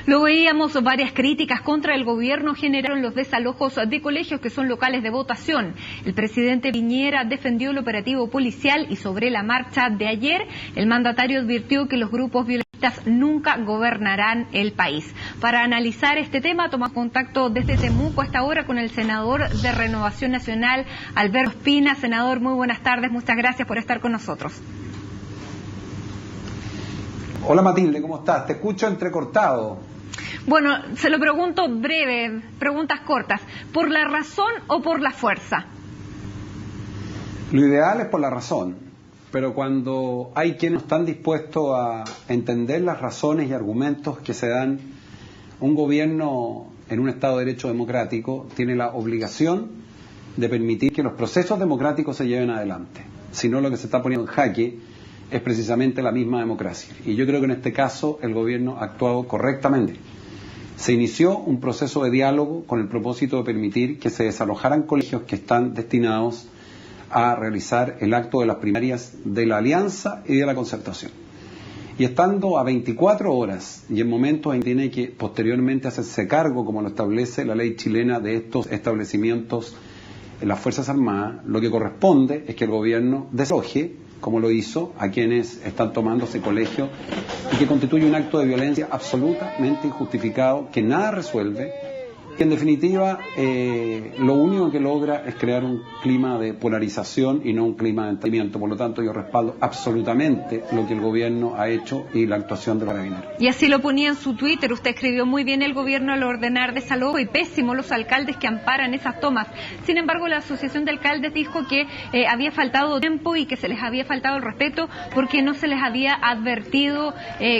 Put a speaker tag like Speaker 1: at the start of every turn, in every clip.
Speaker 1: Lo veíamos, varias críticas contra el gobierno generaron los desalojos de colegios que son locales de votación. El presidente Piñera defendió el operativo policial y sobre la marcha de ayer, el mandatario advirtió que los grupos violentistas nunca gobernarán el país. Para analizar este tema, tomamos contacto desde Temuco a esta hora con el senador de Renovación Nacional, Alberto Espina. Senador, muy buenas tardes, muchas gracias por estar con nosotros.
Speaker 2: Hola Matilde, ¿cómo estás? Te escucho entrecortado.
Speaker 1: Bueno, se lo pregunto breve, preguntas cortas. ¿Por la razón o por la fuerza?
Speaker 2: Lo ideal es por la razón, pero cuando hay quienes están dispuestos a entender las razones y argumentos que se dan, un gobierno en un Estado de Derecho democrático tiene la obligación de permitir que los procesos democráticos se lleven adelante. Si no, lo que se está poniendo en jaque es precisamente la misma democracia. Y yo creo que en este caso el gobierno ha actuado correctamente. Se inició un proceso de diálogo con el propósito de permitir que se desalojaran colegios que están destinados a realizar el acto de las primarias de la Alianza y de la Concertación. Y estando a 24 horas y en momentos en que tiene que posteriormente hacerse cargo, como lo establece la ley chilena, de estos establecimientos en las Fuerzas Armadas, lo que corresponde es que el gobierno desaloje, como lo hizo, a quienes están tomando ese colegio y que constituye un acto de violencia absolutamente injustificado, que nada resuelve, que en definitiva lo único que logra es crear un clima de polarización y no un clima de entendimiento. Por lo tanto, yo respaldo absolutamente lo que el gobierno ha hecho y la actuación de los carabineros.
Speaker 1: Y así lo ponía en su Twitter, usted escribió muy bien el gobierno al ordenar desalojo y pésimo los alcaldes que amparan esas tomas. Sin embargo, la Asociación de Alcaldes dijo que había faltado tiempo y que se les había faltado el respeto porque no se les había advertido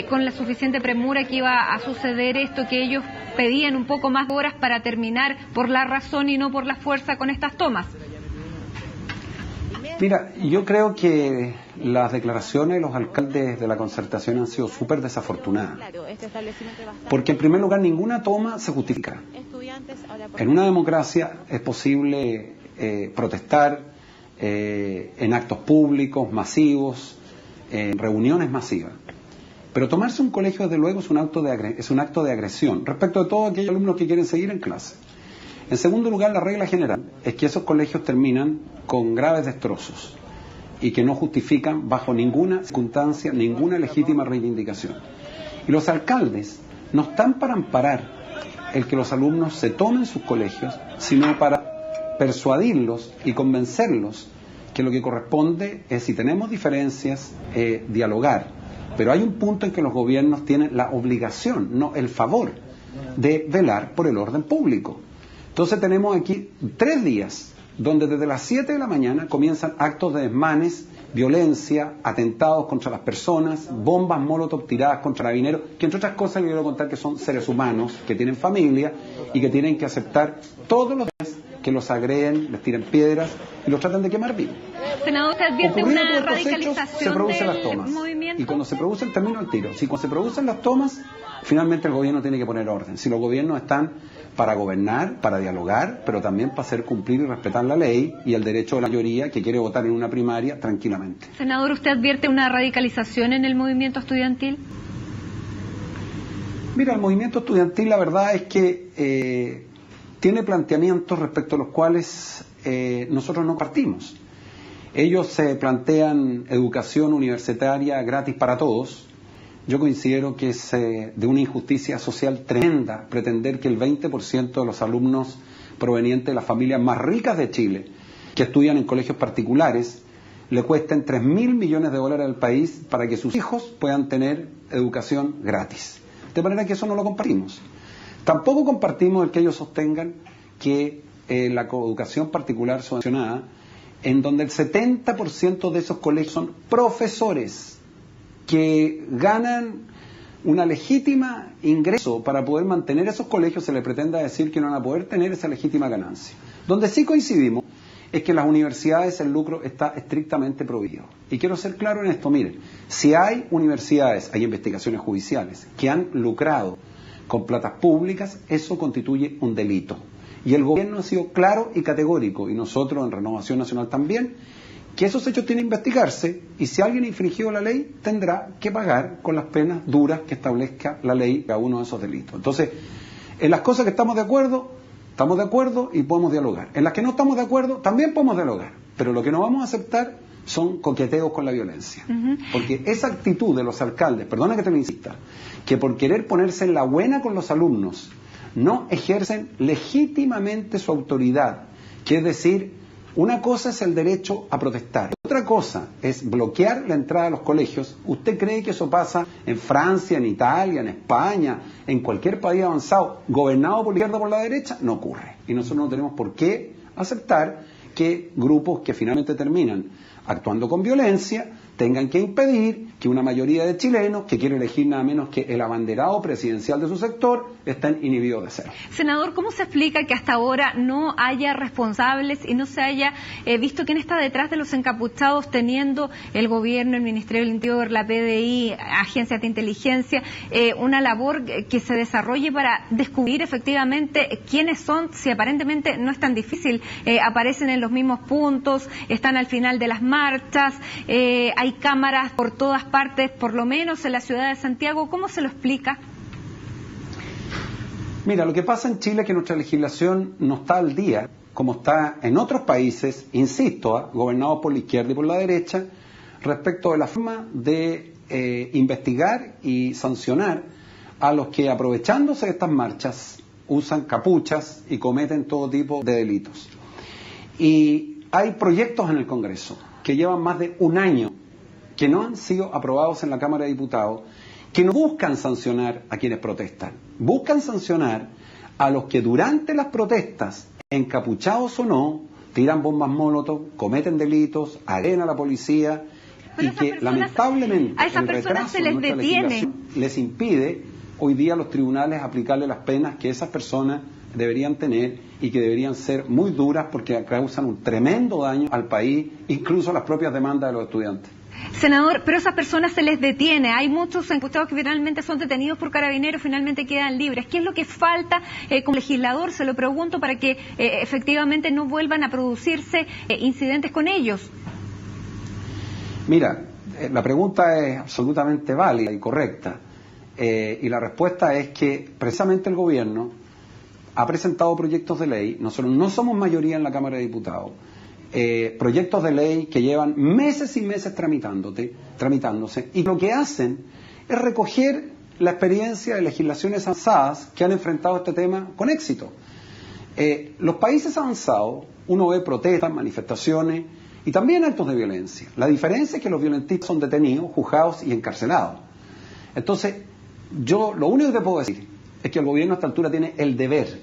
Speaker 1: con la suficiente premura que iba a suceder esto, que ellos pedían un poco más de horas para terminar por la razón y no por la fuerza con estas tomas.
Speaker 2: Mira, yo creo que las declaraciones de los alcaldes de la Concertación han sido súper desafortunadas. Porque en primer lugar ninguna toma se justifica. En una democracia es posible protestar en actos públicos, masivos, en reuniones masivas. Pero tomarse un colegio, desde luego, es un acto de agresión respecto de todos aquellos alumnos que quieren seguir en clase. En segundo lugar, la regla general es que esos colegios terminan con graves destrozos y que no justifican bajo ninguna circunstancia ninguna legítima reivindicación. Y los alcaldes no están para amparar el que los alumnos se tomen sus colegios, sino para persuadirlos y convencerlos que lo que corresponde es, si tenemos diferencias, dialogar. Pero hay un punto en que los gobiernos tienen la obligación, no el favor, de velar por el orden público. Entonces tenemos aquí 3 días donde desde las 7 de la mañana comienzan actos de desmanes, violencia, atentados contra las personas, bombas molotov tiradas contra carabineros, que entre otras cosas les quiero contar que son seres humanos, que tienen familia y que tienen que aceptar todos los días que los agreden, les tiran piedras y los tratan de quemar vivos.
Speaker 1: Senador, usted advierte una radicalización
Speaker 2: se producen las tomas.
Speaker 1: Movimiento.
Speaker 2: Y cuando se producen, termino el tiro. Si cuando se producen las tomas, finalmente el gobierno tiene que poner orden. Si los gobiernos están para gobernar, para dialogar, pero también para hacer cumplir y respetar la ley y el derecho de la mayoría que quiere votar en una primaria tranquilamente.
Speaker 1: Senador, ¿usted advierte una radicalización en el movimiento estudiantil?
Speaker 2: Mira, el movimiento estudiantil, la verdad es que tiene planteamientos respecto a los cuales nosotros no partimos. Ellos se plantean educación universitaria gratis para todos. Yo considero que es de una injusticia social tremenda pretender que el 20% de los alumnos provenientes de las familias más ricas de Chile, que estudian en colegios particulares, le cuesten $3.000 millones al país para que sus hijos puedan tener educación gratis. De manera que eso no lo compartimos. Tampoco compartimos el que ellos sostengan que la educación particular subvencionada, en donde el 70% de esos colegios son profesores que ganan una legítima ingreso para poder mantener esos colegios, se les pretenda decir que no van a poder tener esa legítima ganancia. Donde sí coincidimos es que en las universidades el lucro está estrictamente prohibido. Y quiero ser claro en esto, miren, si hay universidades, hay investigaciones judiciales que han lucrado con platas públicas, eso constituye un delito. Y el gobierno ha sido claro y categórico, y nosotros en Renovación Nacional también, que esos hechos tienen que investigarse y si alguien ha infringido la ley tendrá que pagar con las penas duras que establezca la ley cada uno de esos delitos. Entonces, en las cosas que estamos de acuerdo y podemos dialogar. En las que no estamos de acuerdo también podemos dialogar, pero lo que no vamos a aceptar son coqueteos con la violencia. Porque esa actitud de los alcaldes, perdona que te lo insista, que por querer ponerse en la buena con los alumnos no ejercen legítimamente su autoridad, que es decir, una cosa es el derecho a protestar, otra cosa es bloquear la entrada a los colegios. ¿Usted cree que eso pasa en Francia, en Italia, en España, en cualquier país avanzado, gobernado por la izquierda o por la derecha? No ocurre. Y nosotros no tenemos por qué aceptar que grupos que finalmente terminan actuando con violencia tengan que impedir que una mayoría de chilenos que quiere elegir nada menos que el abanderado presidencial de su sector estén inhibidos de hacerlo.
Speaker 1: Senador, ¿cómo se explica que hasta ahora no haya responsables y no se haya visto quién está detrás de los encapuchados, teniendo el gobierno, el Ministerio del Interior, la PDI, agencias de inteligencia, una labor que se desarrolle para descubrir efectivamente quiénes son, si aparentemente no es tan difícil, aparecen en los mismos puntos, están al final de las marchas, hay cámaras por todas partes, por lo menos en la ciudad de Santiago? ¿Cómo se lo explica?
Speaker 2: Mira, lo que pasa en Chile es que nuestra legislación no está al día, como está en otros países, insisto, gobernados por la izquierda y por la derecha, respecto de la forma de investigar y sancionar a los que, aprovechándose de estas marchas, usan capuchas y cometen todo tipo de delitos. Y hay proyectos en el Congreso que llevan más de un año, que no han sido aprobados en la Cámara de Diputados, que no buscan sancionar a quienes protestan, buscan sancionar a los que durante las protestas, encapuchados o no, tiran bombas molotov, cometen delitos, agreden a la policía, pero y que personas, lamentablemente
Speaker 1: a esas personas se les detiene,
Speaker 2: les impide hoy día a los tribunales aplicarle las penas que esas personas deberían tener y que deberían ser muy duras porque causan un tremendo daño al país, incluso las propias demandas de los estudiantes.
Speaker 1: Senador, pero a esas personas se les detiene. Hay muchos encapuchados que finalmente son detenidos por carabineros, finalmente quedan libres. ¿Qué es lo que falta como legislador? Se lo pregunto, para que efectivamente no vuelvan a producirse incidentes con ellos.
Speaker 2: Mira, la pregunta es absolutamente válida y correcta. Y la respuesta es que precisamente el gobierno ha presentado proyectos de ley. Nosotros no somos mayoría en la Cámara de Diputados. Proyectos de ley que llevan meses y meses tramitándose, y lo que hacen es recoger la experiencia de legislaciones avanzadas que han enfrentado este tema con éxito. Los países avanzados, uno ve protestas, manifestaciones y también actos de violencia. La diferencia es que los violentistas son detenidos, juzgados y encarcelados. Entonces, yo lo único que te puedo decir es que el gobierno a esta altura tiene el deber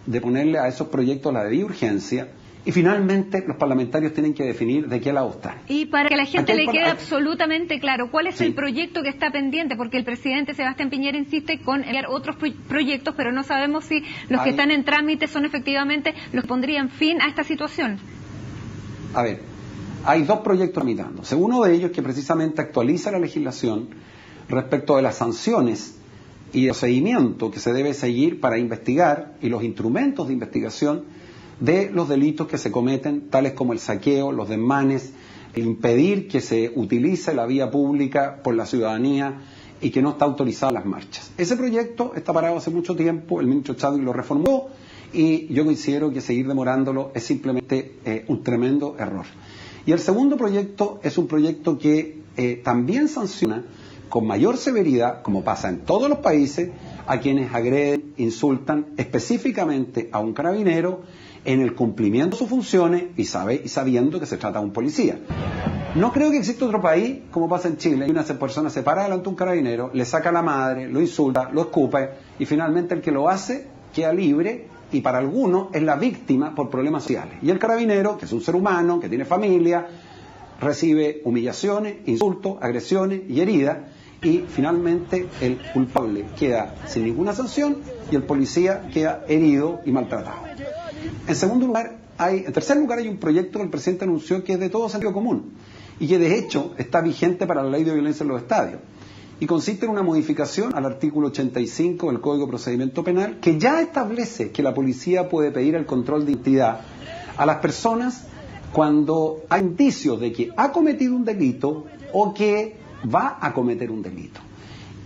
Speaker 2: de ponerle a esos proyectos la debida urgencia. Y finalmente los parlamentarios tienen que definir de qué lado están.
Speaker 1: Y para que la gente le quede absolutamente claro, ¿cuál es el proyecto que está pendiente? Porque el presidente Sebastián Piñera insiste con enviar otros proyectos, pero no sabemos si los que están en trámite son efectivamente los que pondrían fin a esta situación.
Speaker 2: A ver, hay dos proyectos tramitándose. Uno de ellos que precisamente actualiza la legislación respecto de las sanciones y el procedimiento que se debe seguir para investigar y los instrumentos de investigación de los delitos que se cometen, tales como el saqueo, los desmanes, el impedir que se utilice la vía pública por la ciudadanía y que no está autorizada las marchas. Ese proyecto está parado hace mucho tiempo, el ministro Chadwick lo reformuló y yo considero que seguir demorándolo es simplemente un tremendo error. Y el segundo proyecto es un proyecto que también sanciona con mayor severidad, como pasa en todos los países, a quienes agreden, insultan específicamente a un carabinero en el cumplimiento de sus funciones y sabiendo que se trata de un policía. No creo que exista otro país, como pasa en Chile, y una persona se para delante de un carabinero, le saca a la madre, lo insulta, lo escupe, y finalmente el que lo hace queda libre, y para algunos es la víctima por problemas sociales. Y el carabinero, que es un ser humano, que tiene familia, recibe humillaciones, insultos, agresiones y heridas, y finalmente el culpable queda sin ninguna sanción y el policía queda herido y maltratado. En tercer lugar hay un proyecto que el presidente anunció que es de todo sentido común y que de hecho está vigente para la ley de violencia en los estadios y consiste en una modificación al artículo 85 del Código de Procedimiento Penal, que ya establece que la policía puede pedir el control de identidad a las personas cuando hay indicios de que ha cometido un delito o que va a cometer un delito.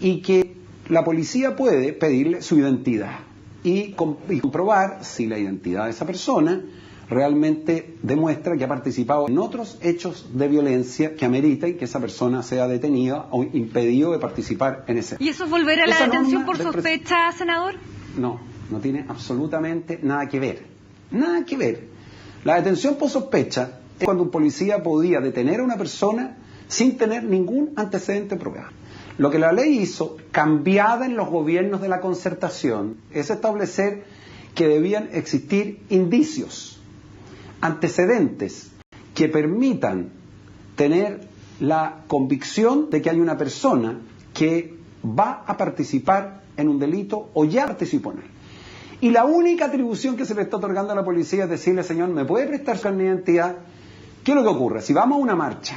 Speaker 2: Y que la policía puede pedirle su identidad y comprobar si la identidad de esa persona realmente demuestra que ha participado en otros hechos de violencia que ameriten que esa persona sea detenida o impedido de participar en ese.
Speaker 1: ¿Y eso es volver a la detención por sospecha, senador?
Speaker 2: No, no tiene absolutamente nada que ver. Nada que ver. La detención por sospecha es cuando un policía podía detener a una persona sin tener ningún antecedente probado. Lo que la ley hizo, cambiada en los gobiernos de la Concertación, es establecer que debían existir indicios, antecedentes que permitan tener la convicción de que hay una persona que va a participar en un delito o ya participó en él. Y la única atribución que se le está otorgando a la policía es decirle, señor, ¿me puede prestar su identidad? ¿Qué es lo que ocurre? Si vamos a una marcha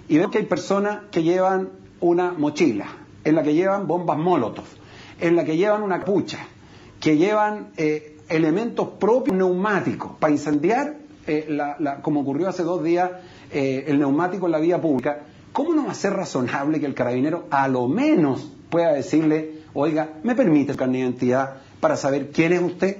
Speaker 2: y vemos que hay personas que llevan una mochila, en la que llevan bombas Molotov, en la que llevan una capucha, que llevan elementos propios neumáticos para incendiar, como ocurrió hace 2 días, el neumático en la vía pública, ¿cómo no va a ser razonable que el carabinero a lo menos pueda decirle, oiga, ¿me permite el carnet de identidad para saber quién es usted?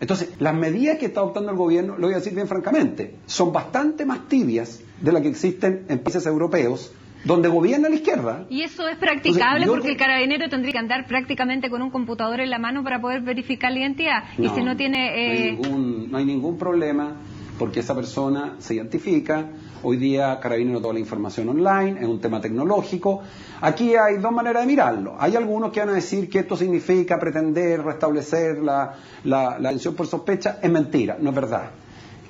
Speaker 2: Entonces, las medidas que está adoptando el gobierno, lo voy a decir bien francamente, son bastante más tibias de las que existen en países europeos, donde gobierna la izquierda.
Speaker 1: ¿Y eso es practicable? Porque el carabinero tendría que andar prácticamente con un computador en la mano para poder verificar la identidad.
Speaker 2: No,
Speaker 1: y si no tiene...
Speaker 2: No hay ningún problema, porque esa persona se identifica. Hoy día Carabinero toda la información online, es un tema tecnológico. Aquí hay 2 maneras de mirarlo. Hay algunos que van a decir que esto significa pretender restablecer la detención por sospecha. Es mentira, no es verdad.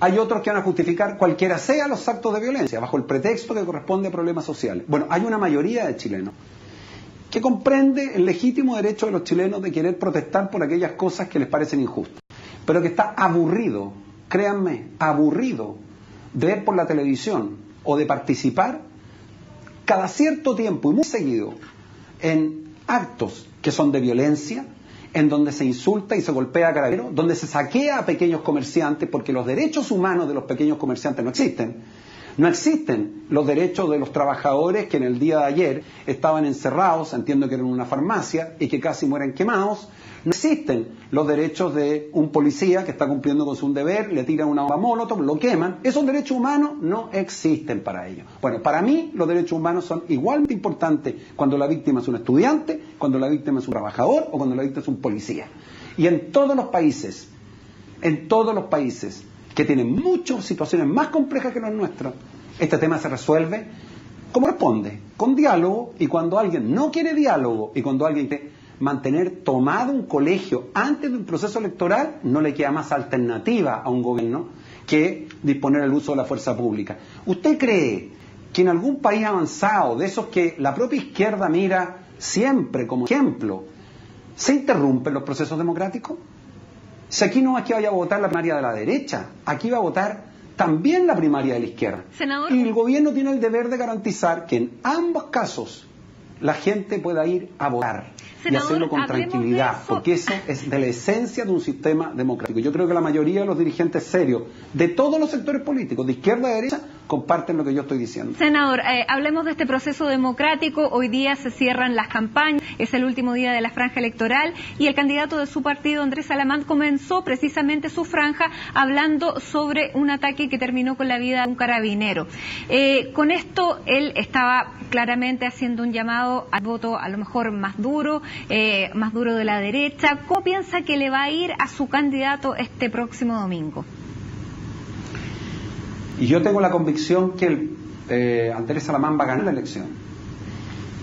Speaker 2: Hay otros que van a justificar cualquiera sea los actos de violencia, bajo el pretexto que corresponde a problemas sociales. Bueno, hay una mayoría de chilenos que comprende el legítimo derecho de los chilenos de querer protestar por aquellas cosas que les parecen injustas, pero que está aburrido, créanme, aburrido de ver por la televisión o de participar cada cierto tiempo y muy seguido en actos que son de violencia, en donde se insulta y se golpea a carabineros, donde se saquea a pequeños comerciantes, porque los derechos humanos de los pequeños comerciantes no existen. No existen los derechos de los trabajadores que en el día de ayer estaban encerrados, entiendo que eran en una farmacia, y que casi mueren quemados. No existen los derechos de un policía que está cumpliendo con su deber, le tiran una bomba Molotov, lo queman. Esos derechos humanos no existen para ellos. Bueno, para mí los derechos humanos son igualmente importantes cuando la víctima es un estudiante, cuando la víctima es un trabajador o cuando la víctima es un policía. Y en todos los países que tienen muchas situaciones más complejas que los nuestros, este tema se resuelve como responde, con diálogo, y cuando alguien no quiere diálogo y cuando alguien quiere mantener tomado un colegio antes de un proceso electoral, no le queda más alternativa a un gobierno que disponer el uso de la fuerza pública. ¿Usted cree que en algún país avanzado, de esos que la propia izquierda mira siempre como ejemplo, se interrumpen los procesos democráticos? Si aquí no es que vaya a votar la primaria de la derecha, aquí va a votar también la primaria de la izquierda.
Speaker 1: Senador,
Speaker 2: y el gobierno tiene el deber de garantizar que en ambos casos la gente pueda ir a votar, senador, y hacerlo con tranquilidad, porque eso es de la esencia de un sistema democrático. Yo creo que la mayoría de los dirigentes serios de todos los sectores políticos, de izquierda a derecha, comparten lo que yo estoy diciendo.
Speaker 1: Senador, hablemos de este proceso democrático. Hoy día se cierran las campañas, es el último día de la franja electoral y el candidato de su partido, Andrés Salamán, comenzó precisamente su franja hablando sobre un ataque que terminó con la vida de un carabinero. Con esto él estaba claramente haciendo un llamado al voto a lo mejor más duro de la derecha. ¿Cómo piensa que le va a ir a su candidato este próximo domingo?
Speaker 2: Y yo tengo la convicción que Andrés Salamán va a ganar la elección.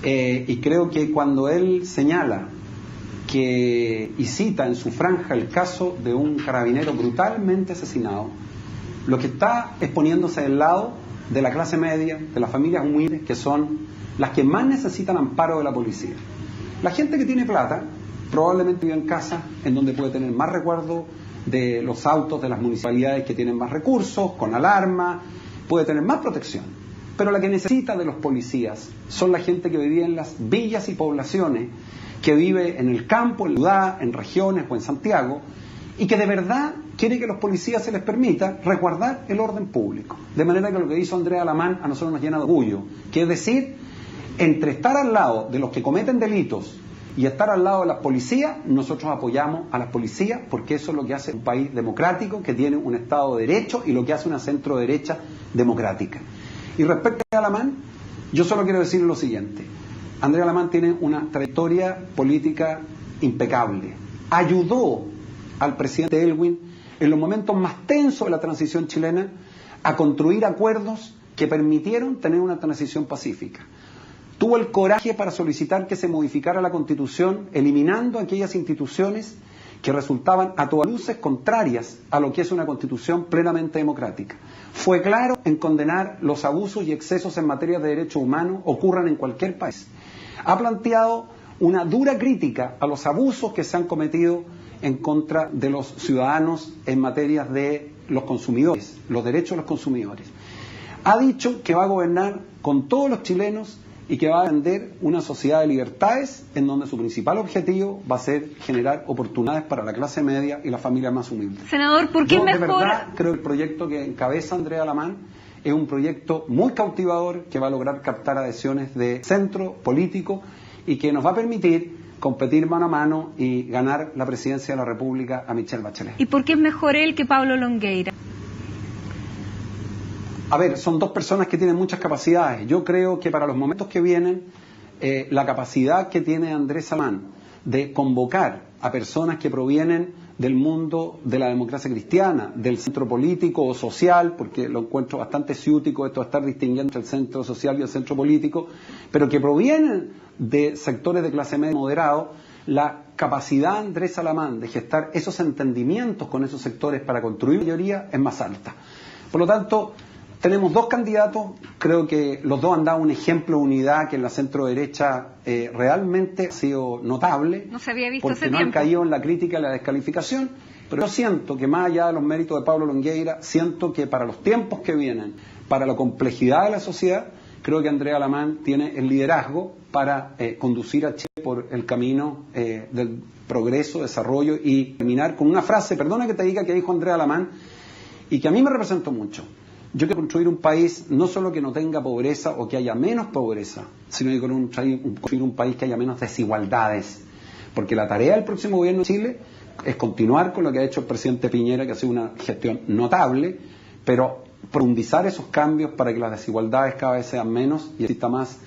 Speaker 2: Y creo que cuando él señala y cita en su franja el caso de un carabinero brutalmente asesinado, lo que está es poniéndose del lado de la clase media, de las familias humildes, que son las que más necesitan amparo de la policía. La gente que tiene plata probablemente vive en casa en donde puede tener más recuerdo de los autos de las municipalidades que tienen más recursos, con alarma, puede tener más protección. Pero la que necesita de los policías son la gente que vivía en las villas y poblaciones, que vive en el campo, en la ciudad, en regiones o en Santiago, y que de verdad quiere que a los policías se les permita resguardar el orden público. De manera que lo que hizo Andrea Alamán a nosotros nos llena de orgullo, que es decir, entre estar al lado de los que cometen delitos y estar al lado de las policías, nosotros apoyamos a las policías porque eso es lo que hace un país democrático que tiene un Estado de Derecho y lo que hace una centro-derecha democrática. Y respecto a Alamán, yo solo quiero decir lo siguiente. Andrea Alamán tiene una trayectoria política impecable. Ayudó al presidente Elwin en los momentos más tensos de la transición chilena a construir acuerdos que permitieron tener una transición pacífica. Tuvo el coraje para solicitar que se modificara la Constitución, eliminando aquellas instituciones que resultaban a todas luces contrarias a lo que es una Constitución plenamente democrática. Fue claro en condenar los abusos y excesos en materia de derechos humanos ocurran en cualquier país. Ha planteado una dura crítica a los abusos que se han cometido en contra de los ciudadanos en materia de los consumidores, los derechos de los consumidores. Ha dicho que va a gobernar con todos los chilenos y que va a defender una sociedad de libertades en donde su principal objetivo va a ser generar oportunidades para la clase media y las familias más humildes.
Speaker 1: Senador, ¿por qué
Speaker 2: Yo,
Speaker 1: mejor?
Speaker 2: de verdad, creo que el proyecto que encabeza Andrea Alamán es un proyecto muy cautivador que va a lograr captar adhesiones de centro político y que nos va a permitir competir mano a mano y ganar la presidencia de la República a Michelle Bachelet.
Speaker 1: ¿Y por qué es mejor él que Pablo Longueira?
Speaker 2: A ver, son dos personas que tienen muchas capacidades. Yo creo que para los momentos que vienen, la capacidad que tiene Andrés Alamán de convocar a personas que provienen del mundo de la democracia cristiana, del centro político o social, porque lo encuentro bastante ciútico esto de estar distinguiendo entre el centro social y el centro político, pero que provienen de sectores de clase media moderado, la capacidad de Andrés Alamán de gestar esos entendimientos con esos sectores para construir mayoría es más alta. Por lo tanto, tenemos dos candidatos, creo que los dos han dado un ejemplo de unidad que en la centro derecha realmente ha sido notable,
Speaker 1: no se había visto
Speaker 2: porque
Speaker 1: ese
Speaker 2: no
Speaker 1: tiempo.
Speaker 2: han caído en la crítica y la descalificación, pero yo siento que más allá de los méritos de Pablo Longueira, siento que para los tiempos que vienen, para la complejidad de la sociedad, creo que Andrea Alamán tiene el liderazgo para conducir a Chile por el camino del progreso, desarrollo y terminar con una frase, perdona que te diga que dijo Andrea Alamán, y que a mí me representó mucho. Yo quiero construir un país no solo que no tenga pobreza o que haya menos pobreza, sino que construir un país que haya menos desigualdades. Porque la tarea del próximo gobierno de Chile es continuar con lo que ha hecho el presidente Piñera, que ha sido una gestión notable, pero profundizar esos cambios para que las desigualdades cada vez sean menos y exista más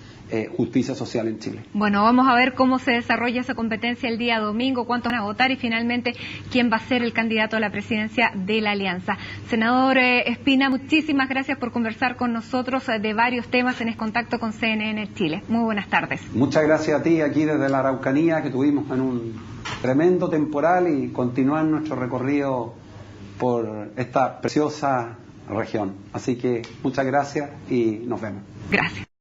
Speaker 2: justicia social en Chile.
Speaker 1: Bueno, vamos a ver cómo se desarrolla esa competencia el día domingo, cuántos van a votar y finalmente quién va a ser el candidato a la presidencia de la Alianza. Senador Espina, muchísimas gracias por conversar con nosotros de varios temas en contacto con CNN Chile. Muy buenas tardes.
Speaker 2: Muchas gracias a ti aquí desde la Araucanía, que tuvimos en un tremendo temporal y continuar nuestro recorrido por esta preciosa región. Así que muchas gracias y nos vemos.
Speaker 1: Gracias.